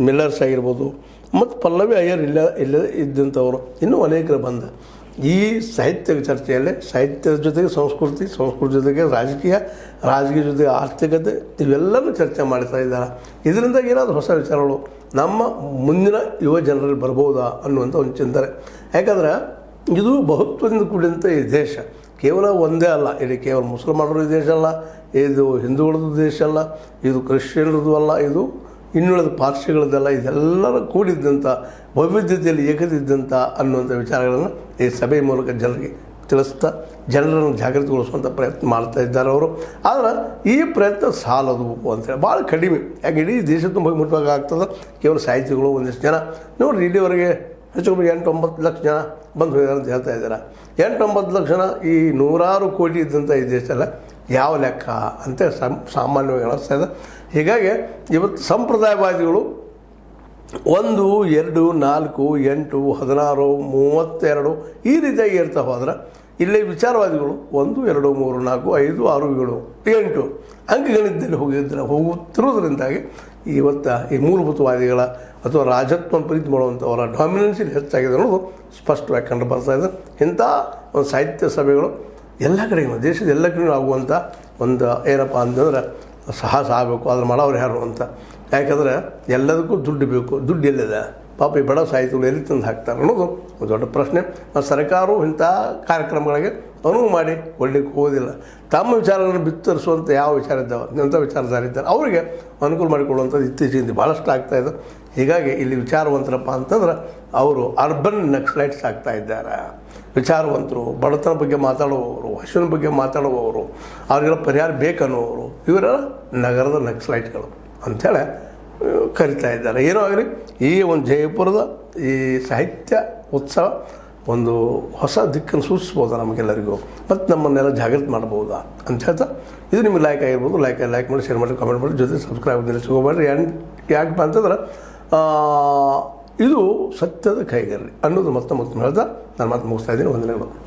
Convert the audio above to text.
Miller's ಆಗಿರ್ಬೋದು, ಮತ್ತು ಪಲ್ಲವಿ ಅಯ್ಯರ್ ಇದ್ದಂಥವರು ಇನ್ನೂ ಅನೇಕರು ಬಂದ ಈ ಸಾಹಿತ್ಯ ಚರ್ಚೆಯಲ್ಲಿ ಸಾಹಿತ್ಯದ ಜೊತೆಗೆ ಸಂಸ್ಕೃತಿ ಜೊತೆಗೆ ರಾಜಕೀಯ ಜೊತೆಗೆ ಆರ್ಥಿಕತೆ ಇವೆಲ್ಲವೂ ಚರ್ಚೆ ಮಾಡ್ತಾ ಇದ್ದಾರೆ. ಇದರಿಂದ ಏನಾದರೂ ಹೊಸ ವಿಚಾರಗಳು ನಮ್ಮ ಮುಂದಿನ ಯುವ ಜನರಲ್ಲಿ ಬರ್ಬೋದಾ ಅನ್ನುವಂಥ ಒಂದು ಚಿಂತನೆ. ಯಾಕಂದ್ರೆ ಇದು ಬಹುತ್ವದಿಂದ ಕೂಡಿದಂಥ ಈ ದೇಶ ಕೇವಲ ಒಂದೇ ಅಲ್ಲ, ಇದು ಕೇವಲ ಮುಸಲ್ಮಾನರ ದೇಶ ಅಲ್ಲ, ಇದು ಹಿಂದೂಗಳದ್ದು ದೇಶ ಅಲ್ಲ, ಇದು ಕ್ರಿಶ್ಚಿಯನ್ರದ್ದು ಅಲ್ಲ, ಇದು ಇನ್ನುಳಿದ ಪಾರ್ಸಿಗಳದ್ದೆಲ್ಲ, ಇದೆಲ್ಲರ ಕೂಡಿದ್ದಂಥ ವೈವಿಧ್ಯತೆಯಲ್ಲಿ ಏಕದಿದ್ದಂಥ ಅನ್ನುವಂಥ ವಿಚಾರಗಳನ್ನು ಈ ಸಭೆ ಮೂಲಕ ಜನರಿಗೆ ತಿಳಿಸ್ತಾ ಜನರನ್ನು ಜಾಗೃತಿಗೊಳಿಸುವಂಥ ಪ್ರಯತ್ನ ಮಾಡ್ತಾ ಇದ್ದಾರೆ ಅವರು. ಆದರೆ ಈ ಪ್ರಯತ್ನ ಸಾಲದು ಅಂತೇಳಿ ಭಾಳ ಕಡಿಮೆ. ಯಾಕೆ ಇಡೀ ದೇಶ ತುಂಬ ಮುಟ್ಟಬೇಕಾಗ್ತದೆ. ಕೇವಲ ಸಾಹಿತಿಗಳು ಒಂದಿಷ್ಟು ಜನ ನೋಡಿರಿ, ಇಲ್ಲಿವರೆಗೆ ಹೆಚ್ಚು ಕಮ್ಮಿ 8-9 ಲಕ್ಷ ಜನ ಬಂದು ಹೋಗಿದ್ದಾರೆ ಅಂತ ಹೇಳ್ತಾ ಇದ್ದಾರೆ. 8-9 ಲಕ್ಷ ಜನ ಈ 100 ಕೋಟಿ ಇದ್ದಂಥ ಈ ದೇಶದಲ್ಲ ಯಾವ ಲೆಕ್ಕ ಅಂತ ಸಾಮಾನ್ಯವಾಗಿ ಅನಿಸ್ತಾ ಇದೆ. ಹೀಗಾಗಿ ಇವತ್ತು ಸಂಪ್ರದಾಯವಾದಿಗಳು 1, 2, 4, 8, 16, 32 ಈ ರೀತಿಯಾಗಿ ಇರ್ತಾ ಹೋದ್ರೆ, ಇಲ್ಲೇ ವಿಚಾರವಾದಿಗಳು 1, 2, 3, 4, 5, 6, 7, 8 ಅಂಕಗಣಿತದಲ್ಲಿ ಹೋಗುತ್ತಿರುವುದರಿಂದಾಗಿ ಇವತ್ತು ಈ ಮೂಲಭೂತವಾದಿಗಳ ಅಥವಾ ರಾಜತ್ವವನ್ನು ಪ್ರೀತಿ ಮಾಡುವಂಥವರ ಡಾಮಿನೆನ್ಸಿಲ್ ಹೆಚ್ಚಾಗಿದೆ ಅನ್ನೋದು ಸ್ಪಷ್ಟವಾಗಿ ಕಂಡು ಬರ್ತಾ ಇದೆ. ಇಂಥ ಒಂದು ಸಾಹಿತ್ಯ ಸಭೆಗಳು ಎಲ್ಲ ಕಡೆಗೂ ದೇಶದ ಎಲ್ಲ ಕಡೆಗೂ ಆಗುವಂಥ ಒಂದು ಏನಪ್ಪ ಅಂತಂದ್ರೆ ಸಾಹಸ ಆಗಬೇಕು. ಅದನ್ನು ಮಾಡೋರು ಯಾರು ಅಂತ. ಯಾಕಂದರೆ ಎಲ್ಲದಕ್ಕೂ ದುಡ್ಡು ಬೇಕು. ದುಡ್ಡು ಎಲ್ಲಿದೆ? ಪಾಪ ಈ ಬಡ ಸಾಹಿತಿಗಳು ಎಲ್ಲಿ ತಂದು ಹಾಕ್ತಾರೆ ಅನ್ನೋದು ಒಂದು ದೊಡ್ಡ ಪ್ರಶ್ನೆ. ಸರ್ಕಾರವು ಇಂಥ ಕಾರ್ಯಕ್ರಮಗಳಿಗೆ ಅನುವು ಮಾಡಿ ಕೊಡಲಿಕ್ಕೆ ಹೋಗೋದಿಲ್ಲ. ತಮ್ಮ ವಿಚಾರಗಳನ್ನು ಬಿತ್ತರಿಸುವಂಥ ಯಾವ ವಿಚಾರ ಇದ್ದಾವೆ, ಅಂಥ ವಿಚಾರಧಾರಿದ್ದಾರೆ ಅವರಿಗೆ ಅನುಕೂಲ ಮಾಡಿಕೊಳ್ಳುವಂಥದ್ದು ಇತ್ತೀಚೆಗೆ ಭಾಳಷ್ಟು ಆಗ್ತಾಯಿದೆ. ಹೀಗಾಗಿ ಇಲ್ಲಿ ವಿಚಾರವಂತರಪ್ಪ ಅಂತಂದ್ರೆ ಅವರು ಅರ್ಬನ್ ನಕ್ಸಲೈಟ್ಸ್ ಆಗ್ತಾ ಇದ್ದಾರೆ. ವಿಚಾರವಂತರು, ಬಡತನ ಬಗ್ಗೆ ಮಾತಾಡುವವರು, ಹಸುವಿನ ಬಗ್ಗೆ ಮಾತಾಡುವವರು, ಅವ್ರಿಗೆಲ್ಲ ಪರಿಹಾರ ಬೇಕನ್ನುವರು ಇವರೆಲ್ಲ ನಗರದ ನಕ್ಸಲೈಟ್ಗಳು ಅಂಥೇಳಿ ಕರಿತಾ ಇದ್ದಾರೆ. ಏನೋ ಆಗಲಿ, ಈ ಒಂದು ಜಯಪುರದ ಈ ಸಾಹಿತ್ಯ ಉತ್ಸವ ಒಂದು ಹೊಸ ದಿಕ್ಕನ್ನು ಸೂಚಿಸ್ಬೋದಾ ನಮಗೆಲ್ಲರಿಗೂ, ಮತ್ತು ನಮ್ಮನ್ನೆಲ್ಲ ಜಾಗೃತಿ ಮಾಡ್ಬೋದಾ ಅಂತ ಹೇಳ್ತಾ, ಇದು ನಿಮಗೆ ಲೈಕ್ ಆಗಿರ್ಬೋದು. ಲೈಕ್ ಮಾಡಿ, ಶೇರ್ ಮಾಡಿ, ಕಾಮೆಂಟ್ ಮಾಡಿ, ಜೊತೆ ಸಬ್ಸ್ಕ್ರೈಬ್ ಮಾಡಿ ಸಿಗೋಬೇಡ್ರಿ. ಯಾಕಪ್ಪ ಅಂತಂದ್ರೆ ಇದು ಸತ್ಯದ ಕೈಗಲ್ಲಿ ಅನ್ನೋದು ಮತ್ತೆ ಹೇಳ್ತಾ ನಾನು ಮತ್ತೆ ಮುಗಿಸ್ತಾ ಇದ್ದೀನಿ. ವಂದನೆಗಳು.